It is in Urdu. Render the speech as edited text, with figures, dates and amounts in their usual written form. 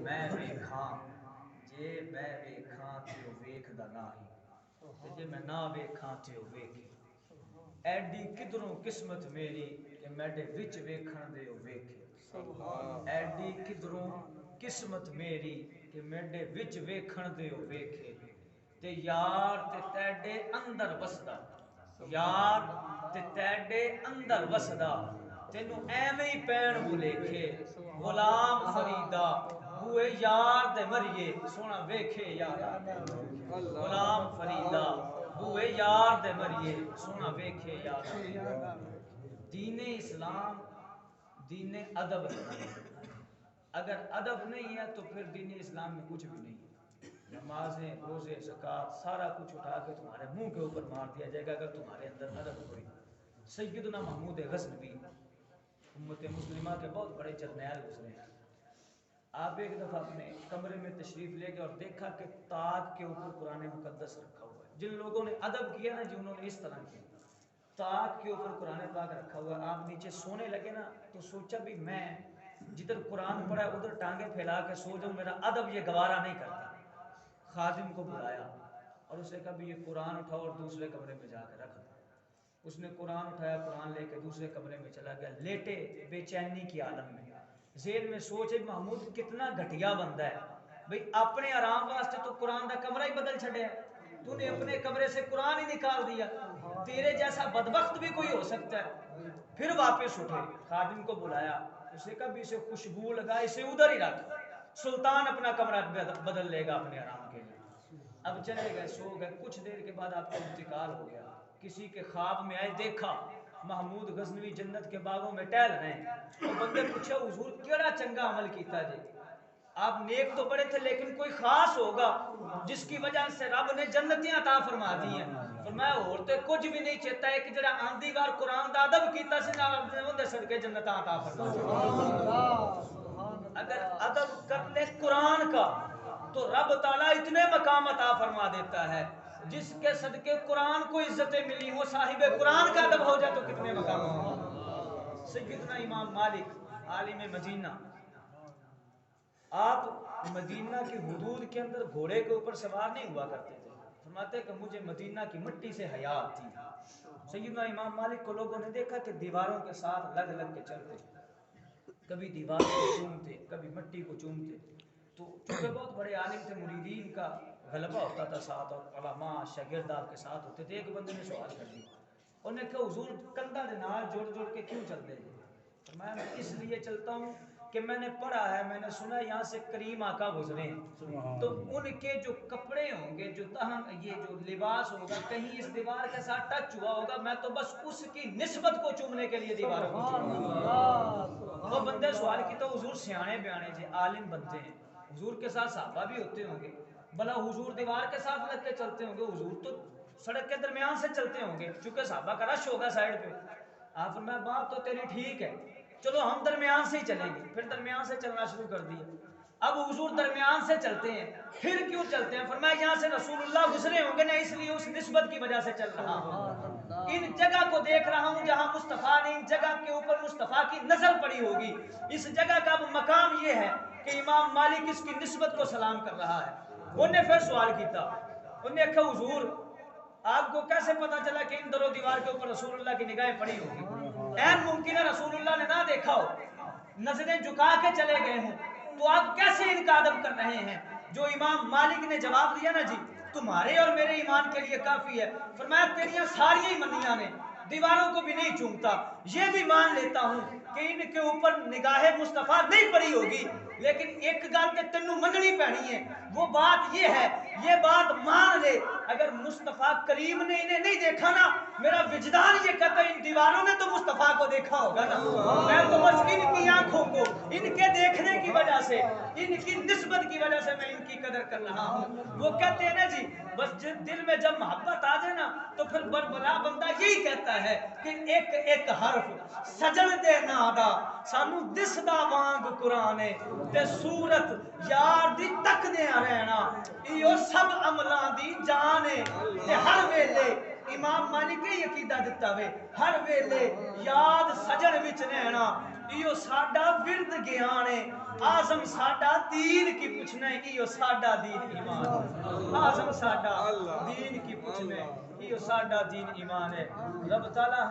میں ویکھاں جے میں ویکھاں تے او ویکھدا نہیں تے جے میں نہ ویکھاں تے او ویکھے ایڈی کدروں قسمت میری کہ میڈے وچ ویکھن دے او ویکھے ایڈی کدروں قسمت میری کہ میڈے وچ ویکھن دے او ویکھے تے یار تے تیڈے اندر وسدا یار تے تیڈے اندر وسدا تینو ایویں ہی پین بھلیکھے غلام فریدا بوئے یار دے مریے سونا ویکھے یارا غلام فریدا بوئے یار دے مریے سونا ویکھے یارا دین اسلام دین ادب ہے اگر ادب نہیں ہے تو پھر دین اسلام میں کچھ بھی نہیں ہے نمازیں روزے زکوٰۃ سارا کچھ اٹھا کے تمہارے منہ کے اوپر مار دیا جائے گا اگر تمہارے اندر ادب ہوئی سیدنا محمود غزنوی امت مسلمہ کے بہت بڑے جرنیل گزرے ہیں آپ ایک دفعہ اپنے کمرے میں تشریف لے گئے اور دیکھا کہ طاق کے اوپر قرآن مقدس رکھا ہوا ہے جن لوگوں نے ادب کیا نا جی انہوں نے اس طرح کیا طاق کے اوپر قرآن پاک رکھا ہوا ہے آپ نیچے سونے لگے نا تو سوچا بھی میں جدھر قرآن پڑھا ہے ادھر ٹانگیں پھیلا کے سو جاؤں میرا ادب یہ گوارا نہیں کرتا خادم کو بلایا اور اسے کہا بھی یہ قرآن اٹھاؤ اور دوسرے کمرے میں جا کے رکھ دو اس نے قرآن اٹھایا قرآن لے کے دوسرے کمرے میں چلا گیا لیٹے بے چینی کی عالم میں ذہن میں سوچے محمود کتنا گھٹیا بندہ ہے بھئی اپنے آرام واسطے تو قرآن دا کمرہ ہی بدل چھڑے تو نے اپنے کمرے سے قرآن ہی نکال دیا تیرے جیسا بدبخت بھی کوئی ہو سکتا ہے پھر واپس اٹھے خادم کو بلایا اسے کہا بھی اسے خوشبو لگا اسے ادھر ہی رکھ سلطان اپنا کمرہ بدل لے گا اپنے آرام کے لیے اب چلے گئے سو گئے کچھ دیر کے بعد آپ کا انتقال ہو گیا کسی کے خواب میں آئے دیکھا محمود غزنوی جنت کے باغوں میں ٹہل رہے ہیں اور بندے پوچھا حضور کیڑا چنگا عمل کیتا جی آپ نیک تو بڑے تھے لیکن کوئی خاص ہوگا جس کی وجہ سے رب نے جنتیں عطا فرما دی ہیں فرمایا اور تے کچھ بھی نہیں چیتا ہے کہ جڑا آندھی بار قرآن دا ادب کیتا سی نال رب نے اون دے صدقے جنتاں عطا فرما دی اگر ادب کر لے قرآن کا تو رب تعالیٰ اتنے مقام عطا فرما دیتا ہے جس کے صدقے قرآن کو عزتیں ملی وہ صاحب قرآن کا ادب ہو جائے تو کتنے مقام ہوں سیدنا امام مالک عالم مدینہ آپ مدینہ کی حدود کے اندر گھوڑے کے اوپر سوار نہیں ہوا کرتے تھے فرماتے کہ مجھے مدینہ کی مٹی سے حیا تھی سیدنا امام مالک کو لوگوں نے دیکھا کہ دیواروں کے ساتھ لگ لگ کے چلتے کبھی دیوار کو چومتے کبھی مٹی کو چومتے تو چونکہ بہت بڑے عالم تھے مریدین کا غلبہ ہوتا تھا ساتھ اور علماء شاگرد آپ کے ساتھ ہوتے تھے ایک بندے نے سوال کر دیا انہوں نے کہا حضور کندھا دے نال جوڑ جوڑ کے کیوں چلتے ہیں فرمایا میں اس لیے چلتا ہوں کہ میں نے پڑھا ہے میں نے سنا یہاں سے کریم آقا گزرے ہیں تو ان کے جو کپڑے ہوں گے جو تہن یہ جو لباس ہوگا کہیں اس دیوار کے ساتھ ٹچ ہوا ہوگا میں تو بس اس کی نسبت کو چومنے کے لیے دیواروں کو چوموں وہ بندے سوال کی تو حضور سیانے بیانے جے عالم بنتے ہیں حضور کے ساتھ صحابہ بھی ہوتے ہوں گے بھلا حضور دیوار کے ساتھ لگ کے چلتے ہوں گے حضور تو سڑک کے درمیان سے چلتے ہوں گے چونکہ صحابہ کا رش ہوگا سائیڈ پہ آپ فرمایا بات تو تیری ٹھیک ہے چلو ہم درمیان سے ہی چلیں گے پھر درمیان سے چلنا شروع کر دیا اب حضور درمیان سے چلتے ہیں پھر کیوں چلتے ہیں فرمایا یہاں سے رسول اللہ گزرے ہوں گے نا اس لیے اس نسبت کی وجہ سے چل رہا ہوں ان جگہ کو دیکھ رہا ہوں جہاں مصطفیٰ نے ان جگہ کے اوپر مصطفیٰ کی نظر پڑی ہوگی اس جگہ کا مقام یہ ہے کہ امام مالک اس کی نسبت کو سلام کر رہا ہے انہوں نے پھر سوال کیتا انہوں نے کہا حضور آپ کو کیسے پتا چلا کہ ان درو دیوار کے اوپر رسول اللہ کی نگاہیں پڑی ہوگی این ممکن ہے رسول اللہ نے نہ دیکھا ہو نظریں جھکا کے چلے گئے ہوں تو آپ کیسے ان کا ادب کر رہے ہیں جو امام مالک نے جواب دیا نا جی تمہارے اور میرے ایمان کے لیے کافی ہے فرمایا تیریاں ساری ہی منیاں نے دیواروں کو بھی نہیں چومتا یہ بھی مان لیتا ہوں کہ ان کے اوپر نگاہ مصطفیٰ نہیں پڑی ہوگی لیکن ایک گل تے تینوں مننی پڑنی ہے وہ بات یہ ہے یہ بات مان لے اگر مصطفیٰ کریم نے انہیں نہیں دیکھا نا میرا وجدان یہ کہتا ہے ان دیواروں نے تو مصطفیٰ کو دیکھا ہوگا نا میں تو بس ان کی آنکھوں کو ان کے دیکھنے کی وجہ سے ان کی نسبت کی وجہ سے میں ان کی قدر کر رہا ہوں وہ کہتے ہیں نا جی بس دل میں جب محبت آ جائے نا تو پھر بربلا بندہ یہی کہتا ہے کہ ایک ایک حرف سجن دے نادا سانو دسدا وانگ قرآن تے صورت یار دی تک دے رہنا ایو سب عملاں دی جان ہے تے ہر ویلے امام مالک یہ عقیدہ دیتا وے ہر ویلے یاد سجن وچ رہنا ایو ساڈا ورد گیان ہے آزم ساڈا دین کی پوچھنا ہے ایو ساڈا دین ایمان آزم ساڈا دین کی پوچھنا ہے ایو ساڈا دین ایمان ہے رب تعالی